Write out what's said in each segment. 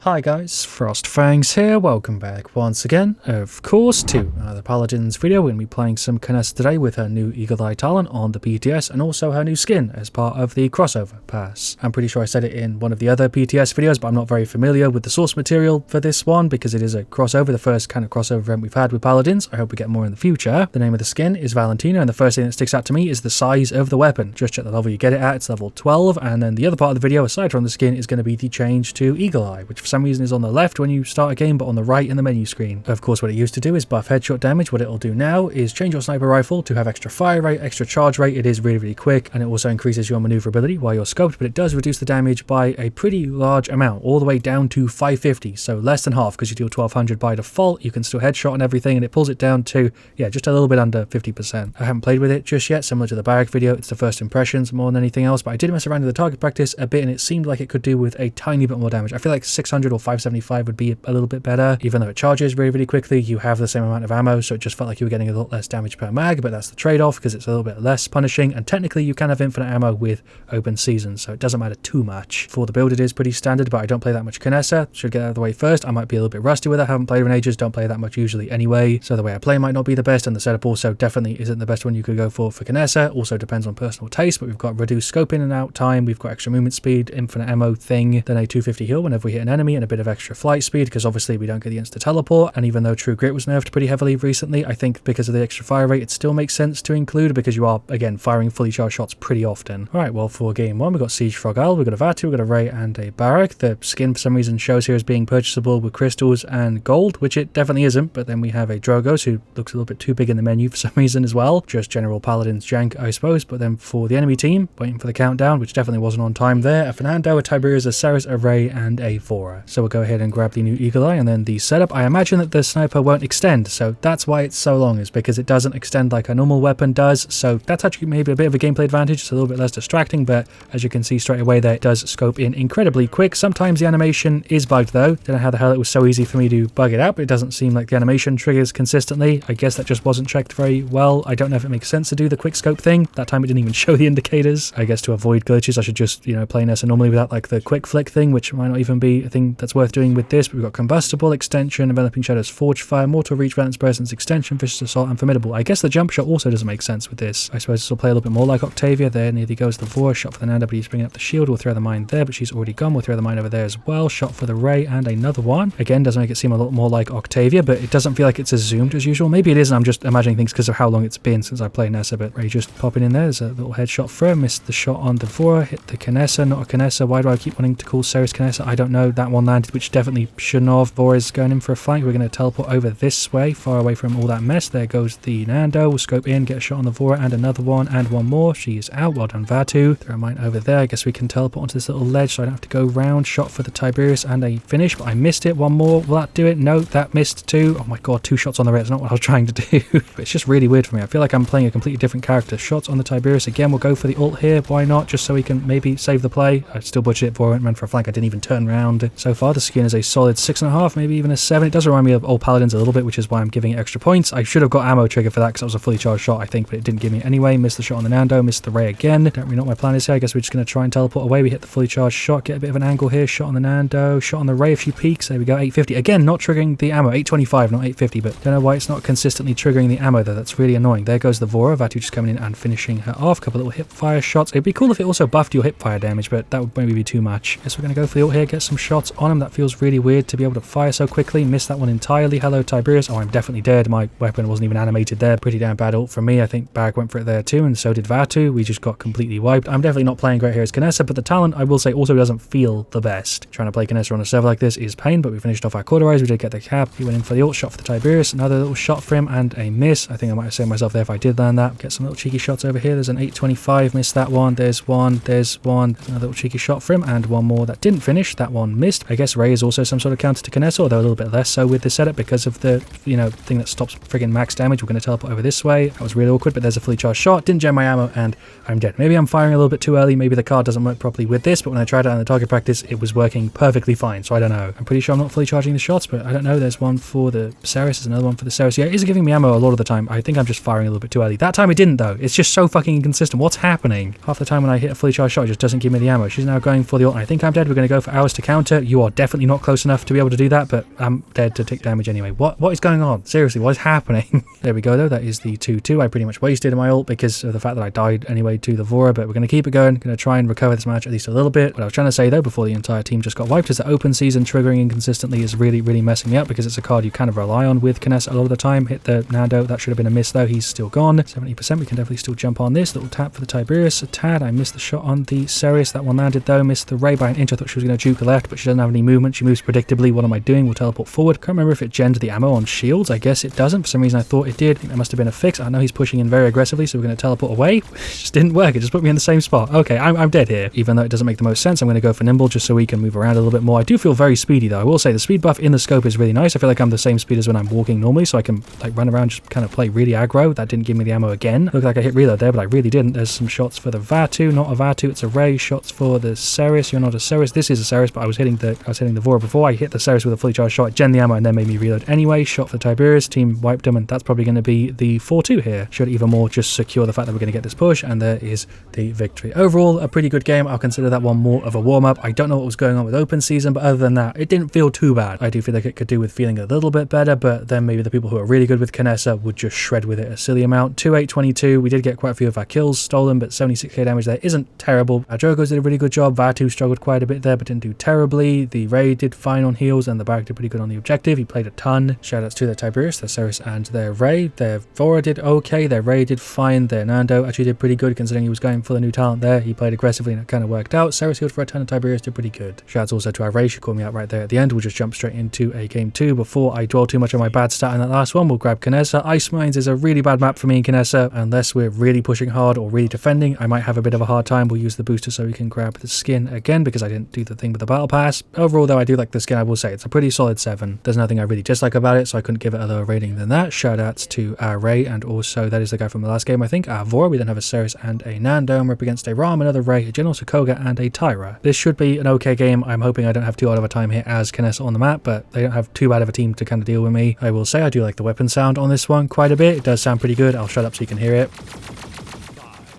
Hi guys, FrostFangs here, welcome back once again, of course, to another Paladins video. We're going to be playing some Kinessa today with her new Eagle Eye talent on the PTS and also her new skin as part of the crossover pass. I'm pretty sure I said it in one of the other PTS videos, but I'm not very familiar with the source material for this one because it is a crossover, the first kind of crossover event we've had with Paladins. I hope we get more in the future. The name of the skin is Valentina, and the first thing that sticks out to me is the size of the weapon. Just check the level you get it at, it's level 12, and then the other part of the video, aside from the skin, is going to be the change to Eagle Eye, which for some reason is on the left when you start a game, but on the right in the menu screen. Of course, what it used to do is buff headshot damage. What it'll do now is change your sniper rifle to have extra fire rate, extra charge rate. It is really quick, and it also increases your maneuverability while you're scoped, but it does reduce the damage by a pretty large amount, all the way down to 550, so less than half, because you deal 1200 by default. You can still headshot and everything, and it pulls it down to, yeah, just a little bit under 50%. I haven't played with it just yet, similar to the barrack video. It's the first impressions more than anything else, but I did mess around with the target practice a bit, and it seemed like it could do with a tiny bit more damage. I feel like 600 or 575 would be a little bit better. Even though it charges really quickly, you have the same amount of ammo, so it just felt like you were getting a lot less damage per mag, but that's the trade-off because it's a little bit less punishing, and technically you can have infinite ammo with open seasons, so it doesn't matter too much. For the build it is pretty standard, but I don't play that much Kinessa. Should get out of the way first. I might be a little bit rusty with it, haven't played in ages, don't play that much usually anyway, so the way I play might not be the best, and the setup also definitely isn't the best one you could go for Kinessa. Also depends on personal taste, but we've got reduced scope in and out time, we've got extra movement speed, infinite ammo thing, then a 250 heal whenever we hit an enemy, and a bit of extra flight speed, because obviously we don't get the instant teleport. And even though True Grit was nerfed pretty heavily recently, I think because of the extra fire rate it still makes sense to include, because you are again firing fully charged shots pretty often. Alright, well, for game one we've got Siege Frog Isle, we've got a Vatu, we've got a Ray and a Barrack. The skin for some reason shows here as being purchasable with crystals and gold, which it definitely isn't, but then we have a Drogos who looks a little bit too big in the menu for some reason as well. Just general Paladins jank, I suppose. But then for the enemy team, waiting for the countdown, which definitely wasn't on time there, a Fernando, a Tiberius, a Ceres, a Ray and a Vora. So we'll go ahead and grab the new Eagle Eye, and then the setup. I imagine that the sniper won't extend, so that's why it's so long, is because it doesn't extend like a normal weapon does. So that's actually maybe a bit of a gameplay advantage. It's a little bit less distracting, but as you can see straight away there, it does scope in incredibly quick. Sometimes the animation is bugged though. Don't know how the hell it was so easy for me to bug it out, but it doesn't seem like the animation triggers consistently. I guess that just wasn't checked very well. I don't know if it makes sense to do the quick scope thing. That time it didn't even show the indicators. I guess to avoid glitches I should just, you know, play Nessa normally without like the quick flick thing, which might not even be a thing that's worth doing with this. But we've got combustible, extension, enveloping shadows, forge fire, mortal reach, balance presence, extension, vicious assault, and formidable. I guess the jump shot also doesn't make sense with this. I suppose this will play a little bit more like Octavia. There nearly goes the Vora, shot for the Nanda, but he's bringing up the shield. We'll throw the mine there, but she's already gone. We'll throw the mine over there as well. Shot for the Ray and another one. Again, doesn't make it seem a lot more like Octavia, but it doesn't feel like it's as zoomed as usual. Maybe it is, and I'm just imagining things because of how long it's been since I played Nessa, but Ray just popping in there. There's a little headshot for her. Missed the shot on the Vora, hit the Kinessa, not a Kinessa. Why do I keep wanting to call Ceres Kinessa? I don't know. That one landed, which definitely shouldn't have. Vora is going in for a flank. We're going to teleport over this way, far away from all that mess. There goes the Nando. We'll scope in, get a shot on the Vora, and another one, and one more. She is out. Well done, Vatu. Throw a mine over there. I guess we can teleport onto this little ledge so I don't have to go round. Shot for the Tiberius and a finish, but I missed it. One more. Will that do it? No, that missed too. Oh my god, 2 shots on the Ray. That's not what I was trying to do. But it's just really weird for me. I feel like I'm playing a completely different character. Shots on the Tiberius. Again, we'll go for the ult here. Why not? Just so we can maybe save the play. I still budgeted it for it. Ran for a flank. I didn't even turn around. So far, the skin is a solid 6.5, maybe even a 7. It does remind me of old Paladins a little bit, which is why I'm giving it extra points. I should have got ammo trigger for that because that was a fully charged shot, I think, but it didn't give me anyway. Missed the shot on the Nando, missed the Ray again. Don't really know what my plan is here. I guess we're just going to try and teleport away. We hit the fully charged shot, get a bit of an angle here. Shot on the Nando, shot on the Ray, a few peaks. There we go, 850. Again, not triggering the ammo. 825, not 850, but don't know why it's not consistently triggering the ammo though. That's really annoying. There goes the Vora. Vatu just coming in and finishing her off. Couple little hip fire shots. It'd be cool if it also buffed your hip fire damage, but that would maybe be too much. Guess we're going to go for the ult here, get some shots on him. That feels really weird to be able to fire so quickly. Missed that one entirely. Hello, Tiberius. Oh, I'm definitely dead. My weapon wasn't even animated there. Pretty damn bad ult from me. I think Barrack went for it there too, and so did Vatu. We just got completely wiped. I'm definitely not playing great here as Kinessa, but the talent, I will say, also doesn't feel the best. Trying to play Kinessa on a server like this is pain, but we finished off our Cauterize. We did get the cap. He went in for the ult, shot for the Tiberius. Another little shot for him and a miss. I think I might have saved myself there if I did land that. Get some little cheeky shots over here. There's an 825. Missed that one. There's one. There's one. Another little cheeky shot for him, and one more that didn't finish. That one missed. I guess Ray is also some sort of counter to Kinessa, although a little bit less so with this setup because of the, you know, thing that stops friggin' max damage. We're going to teleport over this way. That was really awkward, but there's a fully charged shot. Didn't jam my ammo, and I'm dead. Maybe I'm firing a little bit too early. Maybe the card doesn't work properly with this, but when I tried it on the target practice, it was working perfectly fine, so I don't know. I'm pretty sure I'm not fully charging the shots, but I don't know. There's one for the Ceres. There's another one for the Ceres. Yeah, it is giving me ammo a lot of the time. I think I'm just firing a little bit too early. That time it didn't, though. It's just so fucking inconsistent. What's happening? Half the time when I hit a fully charged shot, it just doesn't give me the ammo. She's now going for the ult, and I think I'm dead. We're going to go for ours to counter. You are definitely not close enough to be able to do that, but I'm dead to take damage anyway. What is going on? Seriously, what is happening? There we go though, that is the 2-2. I pretty much wasted my ult because of the fact that I died anyway to the Vora, but we're going to keep it going. Going to try and recover this match at least a little bit. What I was trying to say though, before the entire team just got wiped, is that open season triggering inconsistently is really messing me up because it's a card you kind of rely on with Kinessa a lot of the time. Hit the Nando, that should have been a miss though, he's still gone. 70%, we can definitely still jump on this. Little tap for the Tiberius, a tad. I missed the shot on the Ceres, that one landed though. Missed the Ray by an inch. I thought she was going to juke left, but she doesn't have any movement. She moves predictably. What am I doing? We'll teleport forward. Can't remember if it genned the ammo on shields. I guess it doesn't. For some reason I thought it did. I think that must have been a fix. I know he's pushing in very aggressively, so we're going to teleport away. It just didn't work. It just put me in the same spot. Okay, I'm dead here. Even though it doesn't make the most sense, I'm going to go for nimble just so we can move around a little bit more. I do feel very speedy though. I will say the speed buff in the scope is really nice. I feel like I'm the same speed as when I'm walking normally, so I can like run around, just kind of play really aggro. That didn't give me the ammo again. Looked like I hit reload there, but I really didn't. There's some shots for the Vatu, not a Vatu, it's a Ray. Shots for the Ceres. You're not a Ceres. This is a Ceres, but I was hitting the Vora before. I hit the Ceres with a fully charged shot, gen the ammo, and then made me reload anyway. Shot for Tiberius. Team wiped him, and that's probably going to be the 4-2 here. Should even more just secure the fact that we're going to get this push, and there is the victory. Overall, a pretty good game. I'll consider that one more of a warm-up. I don't know what was going on with open season, but other than that, it didn't feel too bad. I do feel like it could do with feeling a little bit better, but then maybe the people who are really good with Kinessa would just shred with it a silly amount. 2-8-22. We did get quite a few of our kills stolen, but 76k damage there isn't terrible. Our Jogos did a really good job. Vatu struggled quite a bit there, but didn't do terribly. The Ray did fine on heals, and the Barrack did pretty good on the objective. He played a ton. Shoutouts to their Tiberius, their Ceres, and their Ray. Their Vora did okay. Their Ray did fine. Their Nando actually did pretty good considering he was going for the new talent there. He played aggressively and it kind of worked out. Ceres healed for a ton, and Tiberius did pretty good. Shoutouts also to our Ray. She called me out right there at the end. We'll just jump straight into a game 2 before I dwell too much on my bad stat in that last one. We'll grab Kinessa. Ice Mines is a really bad map for me in Kinessa. Unless we're really pushing hard or really defending, I might have a bit of a hard time. We'll use the booster so we can grab the skin again because I didn't do the thing with the battle pass. Overall though, I do like the skin. I will say it's a pretty solid 7. There's nothing I really dislike about it, so I couldn't give it a lower rating than that. Shoutouts to our Ray, and also that is the guy from the last game, I think. Our Vora, we then have a Ceres and a Nando, and we're up against a Ram, another Ray, a General Sokoga, and a Tyra. This should be an okay game. I'm hoping I don't have too hard of a time here as Kinessa on the map, but they don't have too bad of a team to kind of deal with me. I will say I do like the weapon sound on this one quite a bit. It does sound pretty good. I'll shut up so you can hear it.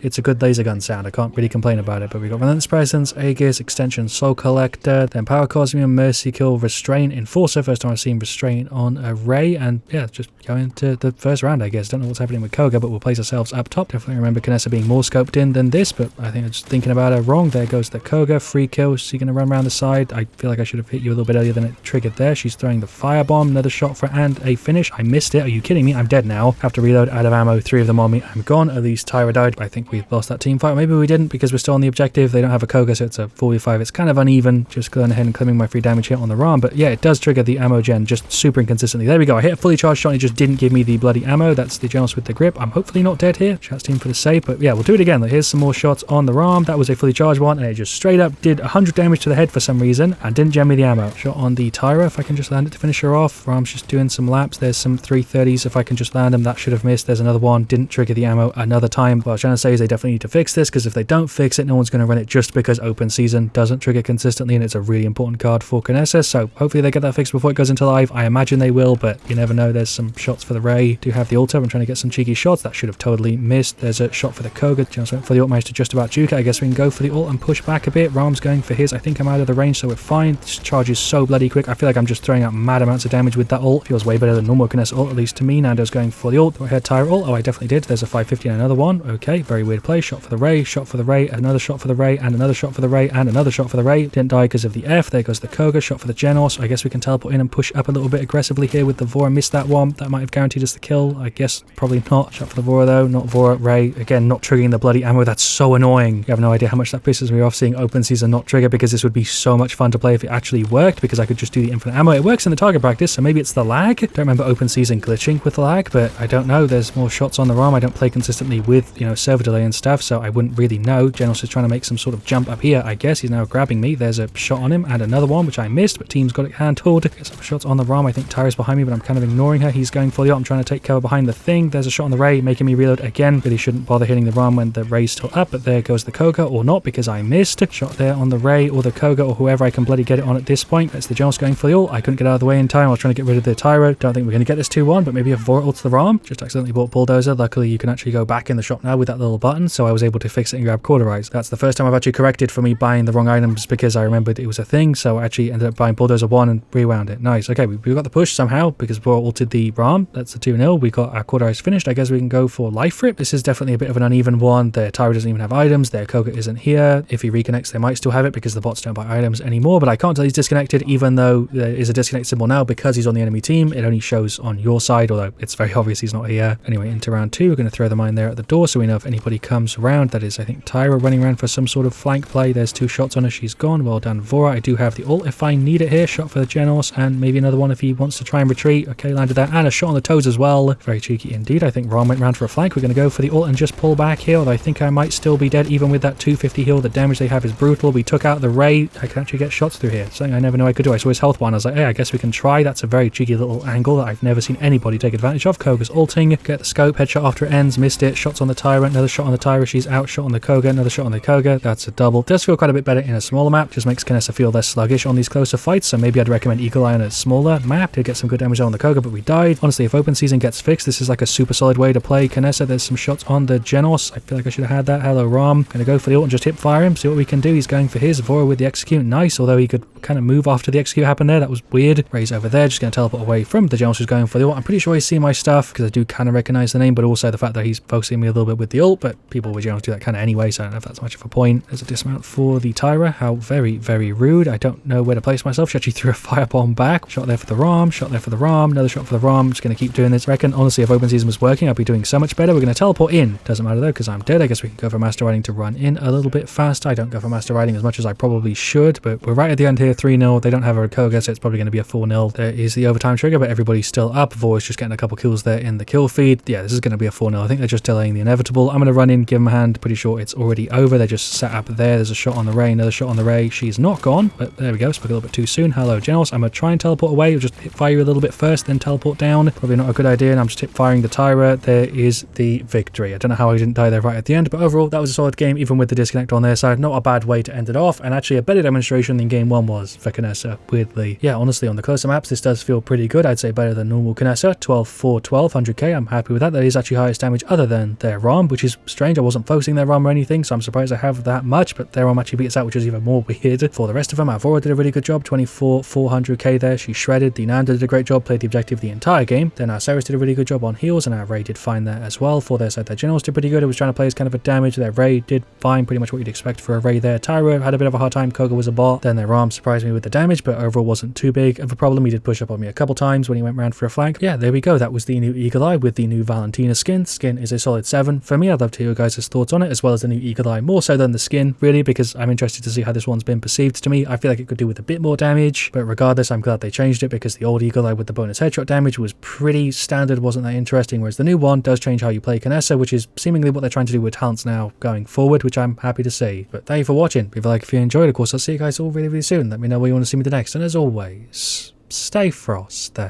It's a good laser gun sound. I can't really complain about it. But we got Relentless Presence, Aegis, Extension, Soul Collector, then Power Cosmium, Mercy Kill, Restrain, Enforcer. First time I've seen Restrain on a Ray, and yeah, just going to the first round, I guess. Don't know what's happening with Koga, but we'll place ourselves up top. Definitely remember Kinessa being more scoped in than this, but I think I'm just thinking about it wrong. There goes the Koga, free kill. She's going to run around the side. I feel like I should have hit you a little bit earlier than it triggered there. She's throwing the Firebomb, another shot for and a finish. I missed it. Are you kidding me? I'm dead now. Have to reload, out of ammo, 3 of them on me. I'm gone. At least Tyra died. I think we lost that team fight. Maybe we didn't because we're still on the objective. They don't have a Koga, so it's a 4v5. It's kind of uneven. Just going ahead and claiming my free damage hit on the Ram, but yeah, it does trigger the ammo gen just super inconsistently. There we go. I hit a fully charged shot and it just didn't give me the bloody ammo. That's the Genos with the grip. I'm hopefully not dead here. Shouts team for the save, but yeah, we'll do it again. Like, here's some more shots on the Ram. That was a fully charged one, and it just straight up did 100 damage to the head for some reason and didn't gem me the ammo. Shot on the Tyra, if I can just land it to finish her off. Ram's just doing some laps. There's some 330s. If I can just land them, that should have missed. There's another one. Didn't trigger the ammo another time. What I was trying to say is they definitely need to fix this, because if they don't fix it, no one's going to run it just because open season doesn't trigger consistently, and it's a really important card for Kinessa. So hopefully they get that fixed before it goes into live. I imagine they will, but you never know. There's some shots for the Ray. Do have the ult up. I'm trying to get some cheeky shots. That should have totally missed. There's a shot for the Koga. Just went for the ult, managed to just about juke it. I guess we can go for the ult and push back a bit. Ram's going for his. I think I'm out of the range, so we're fine. This charge is so bloody quick. I feel like I'm just throwing out mad amounts of damage with that ult. Feels way better than normal Kinessa ult, at least to me. Nando's going for the ult. Do I heard Tyra ult? Oh, I definitely did. There's a 550 and another one. Okay, very weird play. Shot for the Ray, shot for the Ray, another shot for the Ray, and another shot for the Ray, and another shot for the Ray. Didn't die because of the F. There goes the Koga. Shot for the Genos. I guess we can teleport in and push up a little bit aggressively here with the Vora. Missed that one. That might have guaranteed us the kill. I guess probably not. Shot for the Vora though. Not Vora. Ray. Again, not triggering the bloody ammo. That's so annoying. You have no idea how much that pisses me off seeing open season not trigger, because this would be so much fun to play if it actually worked, because I could just do the infinite ammo. It works in the target practice, so maybe it's the lag. Don't remember open season glitching with lag, but I don't know. There's more shots on the ROM. I don't play consistently with, server delay and stuff, so I wouldn't really know. Genos is trying to make some sort of jump up here. I guess he's now grabbing me. There's a shot on him and another one, which I missed, but team's got it handled. Get some shots on the ROM. I think Tyra's behind me, but I'm kind of ignoring her. He's going for the ult. I'm trying to take cover behind the thing. There's a shot on the Ray, making me reload again. Really shouldn't bother hitting the ROM when the Ray's still up, but there goes the Koga, or not, because I missed. Shot there on the Ray or the Koga or whoever I can bloody get it on at this point. That's the Genos going for the ult. I couldn't get out of the way in time. I was trying to get rid of the Tyra. Don't think we're going to get this 2-1, but maybe a Vora ult to the ROM. Just accidentally bought Bulldozer. Luckily, you can actually go back in the shop now with that little button, so I was able to fix it and grab Cauterize. That's the first time I've actually corrected for me buying the wrong items because I remembered it was a thing, so I actually ended up buying Bulldozer 1 and rewound it. Nice. Okay, we got the push somehow because we altered the ROM. That's a 2-0. We got our Cauterize finished. I guess we can go for Life Rip. This is definitely a bit of an uneven one. Their Tyra doesn't even have items. Their Koga isn't here. If he reconnects, they might still have it because the bots don't buy items anymore, but I can't tell he's disconnected even though there is a disconnect symbol now because he's on the enemy team. It only shows on your side, although it's very obvious he's not here. Anyway, into round 2, we're going to throw the mine there at the door so we know if anybody comes around. That is, I think, Tyra running around for some sort of flank play. There's 2 shots on her. She's gone. Well done, Vora. I do have the ult if I need it here. Shot for the Genos and maybe another one if he wants to try and retreat. Okay, landed that. And a shot on the toes as well. Very cheeky indeed. I think Ron went round for a flank. We're going to go for the ult and just pull back here, although I think I might still be dead even with that 250 heal. The damage they have is brutal. We took out the Ray. I can actually get shots through here. Something I never knew I could do. I saw his health bar and I was like, hey, I guess we can try. That's a very cheeky little angle that I've never seen anybody take advantage of. Koga's ulting. Get the scope. Headshot after it ends. Missed it. Shots on the Tyrant. Another shot on the Tyra. She's out. Shot on the Koga. Another shot on the Koga. That's a double. Does feel quite a bit better in a smaller map. Just makes Kinessa feel less sluggish on these closer fights. So maybe I'd recommend Eagle Eye on a smaller map. Did get some good damage on the Koga, but we died. Honestly, if open season gets fixed, this is like a super solid way to play Kinessa. There's some shots on the Genos. I feel like I should have had that. Hello, Rom. Gonna go for the ult and just hip fire him. See what we can do. He's going for his. Vora with the execute. Nice, although he could kind of move after the execute happened there. That was weird. Ray's over there. Just gonna teleport away from the Genos who's going for the ult. I'm pretty sure he's seen my stuff because I do kind of recognize the name, but also the fact that he's focusing me a little bit with the ult, but people with Genos do that kind of anyway, so I don't know if that's much of a point. There's a dismount for the Tyra. How very, very rude. I don't know where to place myself. She actually threw a firebomb back. Shot there for the ROM. Shot there for the ROM. Another shot for the ROM. Just going to keep doing this. I reckon, honestly, if open season was working, I'd be doing so much better. We're going to teleport in. Doesn't matter though, because I'm dead. I guess we can go for Master Riding to run in a little bit faster. I don't go for Master Riding as much as I probably should, but we're right at the end here. 3-0. They don't have a Koga, so it's probably going to be a 4-0. There is the overtime trigger, but everybody's still up. Vor's just getting a couple kills there in the kill feed. Yeah, this is going to be a 4-0. I think they're just delaying the inevitable. I'm going to run in, give them a hand. Pretty sure it's already over. They're just sat up there. There's a shot on the Ray, another shot on the Ray. She's not gone, but there we go. Spoke a little bit too soon. Hello, Genos. I'm going to try and teleport away. We'll just hip fire you a little bit first, then teleport down. Probably not a good idea, and I'm just hip firing the Tyra. There is the victory. I don't know how I didn't die there right at the end, but overall, that was a solid game, even with the disconnect on their side. Not a bad way to end it off, and actually a better demonstration than game 1 was for Kinessa, weirdly. Yeah, honestly, on the closer maps, this does feel pretty good. I'd say better than normal Kinessa. 12-4-12, 100k. I'm happy with that. That is actually highest damage other than their ROM, which is strange. I wasn't focusing their ROM or anything, so I'm surprised I have that much, but their ROM actually beats out, which is even more weird. For the rest of them, Avora did a really good job. 24-400k there. She shredded. The Nanda did a great job, played the objective the entire game. Then our Ceres did a really good job on heals, and our Ray did fine there as well. For their side, their Generals did pretty good. It was trying to play as kind of a damage. Their Ray did fine, pretty much what you'd expect for a Ray there. Tyra had a bit of a hard time. Koga was a bot. Then their ROM surprised me with the damage, but overall wasn't too big of a problem. He did push up on me a couple times when he went round for a flank. Yeah, there we go. That was the new Eagle Eye with the new Valentina skin. Skin is a solid 7 for me. I'd love to hear your guys' thoughts on it, as well as the new Eagle Eye, more so than the skin, really, because I'm interested to see how this one's been perceived to me. I feel like it could do with a bit more damage, but regardless, I'm glad they changed it because the old Eagle Eye with the bonus headshot damage was pretty standard, wasn't that interesting, whereas the new one does change how you play Kinessa, which is seemingly what they're trying to do with talents now going forward, which I'm happy to see. But thank you for watching. Leave a like if you enjoyed. Of course, I'll see you guys all really, really soon. Let me know where you want to see me the next, and as always, stay frosty.